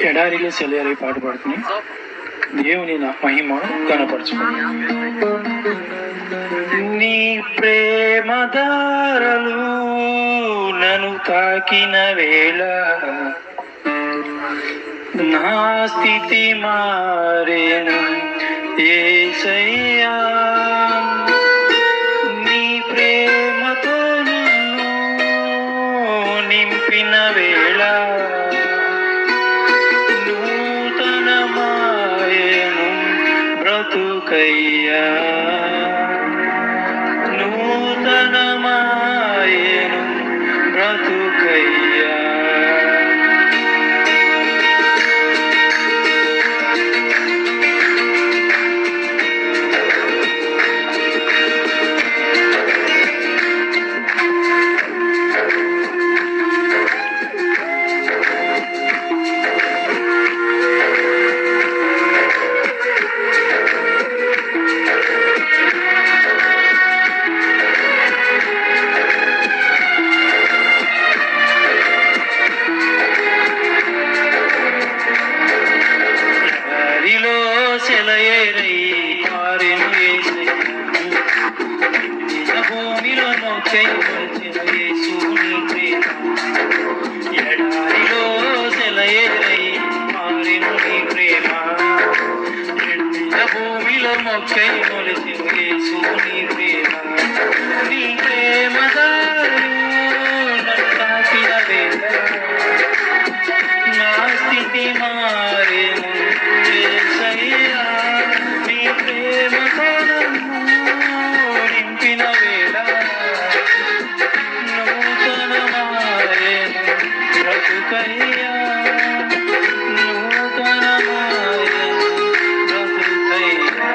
ఎడారిలో సెలయరి పాట పాడుకుని దేవుని మహిమ కనపరచుకుని. నీ ప్రేమ దారలు నన్ను తాకిన వేళ నా స్థితి మారేను యేసయ్యా. నీ ప్రేమతో నన్ను నింపిన వేళ నూతనమాయను బ్రతుకయ్యా. నూతనమాయను బ్రతుకయ్యా. ఎడారిలో సెలయేరై మారిను నీ ప్రేమ, భూమిలో మొక్కై మొలిచెను యేసు నీ ప్రేమ. నీ ప్రేమ దారులు నన్ను తాకిన వేళ నా స్థితి మారేను యేసయ్యా. నీ ప్రేమతో నన్ను నింపిన వేళ నూతనమాయను బ్రతుకయ్యా. నూతనమాయను బ్రతుకయ్యా.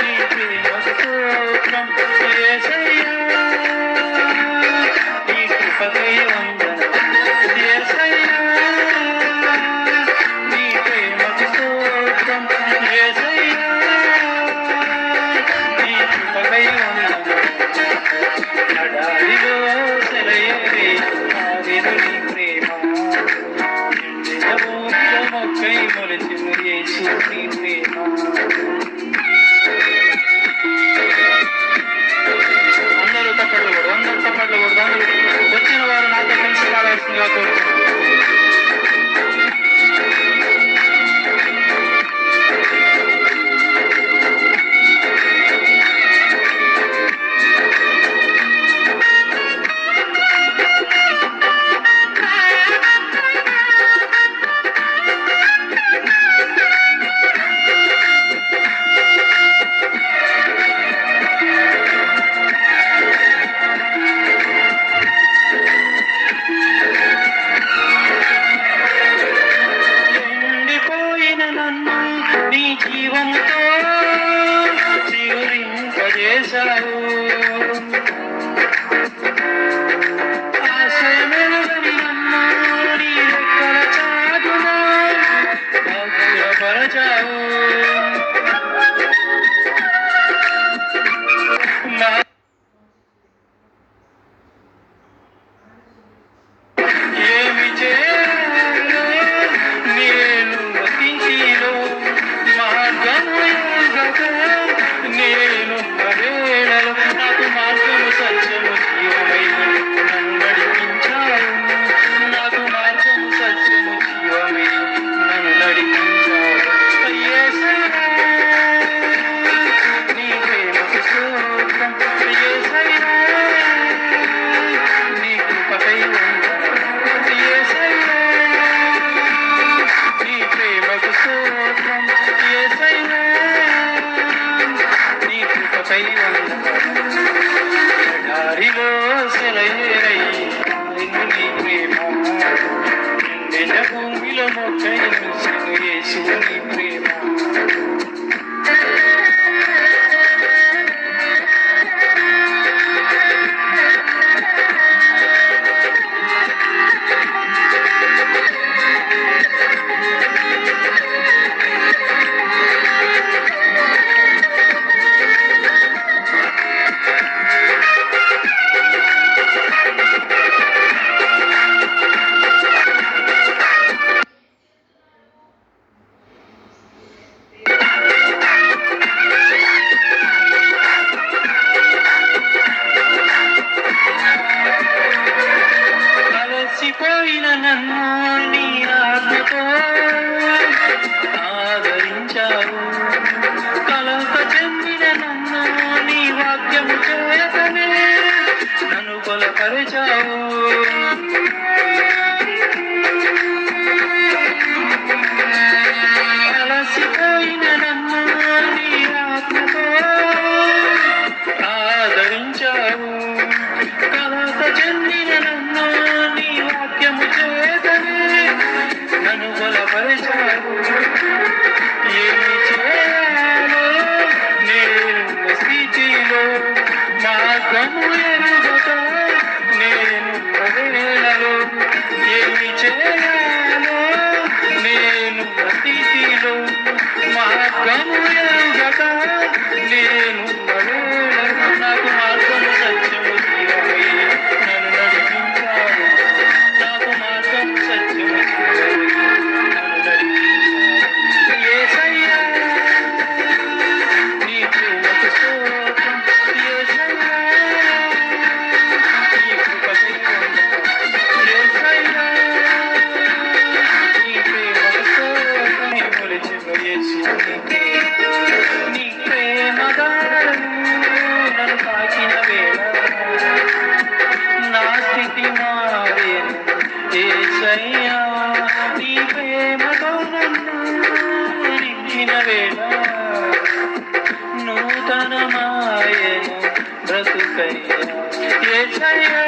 నీ ప్రేమకు స్తోత్రం యేసయ్యా. నీ కృపకై వందనం యేసయ్యా. నీ ప్రేమకు స్తోత్రం యేసయ్యా. నీ కృపకై వందనం. ఎడారిలో సెలయేరి మారెను నీ ప్రేమ, ఎండిన భూమిలో మొక్కై మొలిచెను యేసు నీ ప్రేమ. అందరూ తప్పట్లు కూడా, అందరూ తప్పట్లు కూడా, అందరూ వచ్చిన వారు నాతో కలిసి పాడాల్సిందిగా కోరుతున్నాను. నీ జీవముతో చిగురింపజేశావు. ఆశయమెరుగని నన్ను నీ రెక్కల చాటున భద్రపరచావు. ఏమి చేయాలో నేను వసించిలో నేను వేళలో నాకు మార్గము సత్యము జీవమై నన్ను నడిపించావు. నాకు మార్గము సత్యము జీవమై నన్ను నడిపించావు. యేసయ్యా నీ ప్రేమకు స్తోత్రం యేసయ్యా. నీ కృపకై వందనం యేసయ్యా. నీ ప్రేమకు స్తోత్రం యేసయ్యా. నీ కృపకై వందనం. ఎడారిలో సెలయేరై మారెను నీ ప్రేమ, ఎండిన భూమిలో మొక్కై మొలిచెను యేసు నీ ప్రేమ. బలపరిచావు. అలసిపోయిన నన్ను నీ ఆత్మతో ఆదరించావు. కలత చెందిన నన్ను నీ వాక్యము చేతనే నన్ను బలపరిచావు. ఏమి చేయాలో నేను స్థితిలో మార్గము ఎరుగక నేను వేళలో ఏమి చేయాలో నేను స్థితిలో మార్గము ఎరుగక నేను వేళలో నాకు మార్గము సత్యము జీవమై నన్ను నడిపించావు. నాకు మార్గము సత్యము జీవమై నన్ను నడిపించావు. యేసయ్యా నీ ప్రేమకు స్తోత్రం. యేసయ్యా నీ కృపకు వందనాలు. యేసయ్యా నీ ప్రేమకు స్తోత్రం. నీ కొలిచిన యేసు నీ ప్రేమ దారులు నన్ను తాకిన వేళ నా స్థితి మారేను. యేసయ్యా నీ ప్రేమతో నన్ను నింపిన వేళ నూతనమాయను బ్రతుకయ్యా. యేసయ్యా